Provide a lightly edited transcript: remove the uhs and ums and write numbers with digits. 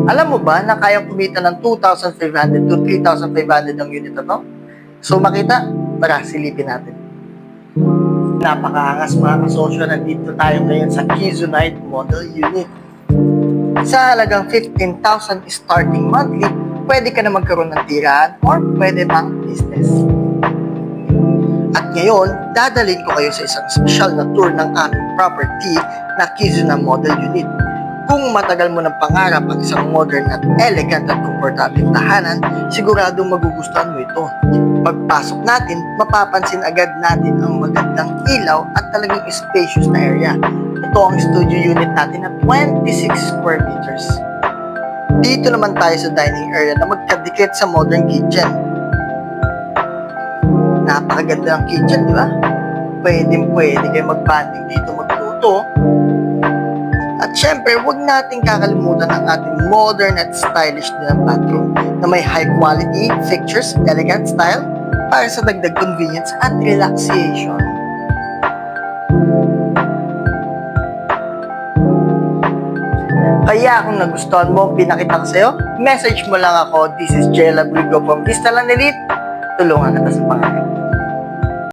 Alam mo ba na kayang kumita ng 2,500 to 3,500 ang unit na to? So makita, tara silipin natin. Napakaangas mga kasosyo, nandito tayo ngayon sa Kizunite Model Unit. Sa halagang 15,000 starting monthly, pwede ka na magkaroon ng tirahan or pwede pang business. At ngayon, dadalhin ko kayo sa isang special na tour ng aming property na Kizuna Model Unit. Kung matagal mo ng pangarap ang isang modern at elegant at komportableng tahanan, siguradong magugustuhan mo ito. Pagpasok natin, mapapansin agad natin ang magandang ilaw at talagang spacious na area. Ito ang studio unit natin na 26 square meters. Dito naman tayo sa dining area na magkadikit sa modern kitchen. Napakaganda ng kitchen, di ba? Pwede kayo mag-banding dito magluto. At syempre, huwag nating kakalimutan ang ating modern at stylish din ang bathroom na may high quality fixtures, elegant style para sa dagdag convenience at relaxation. Kaya kung nagustuhan mo, pinakita ko sa'yo, message mo lang ako. This is Jella Brigo from Vista Land Elite. Tulungan kita sa pangarap.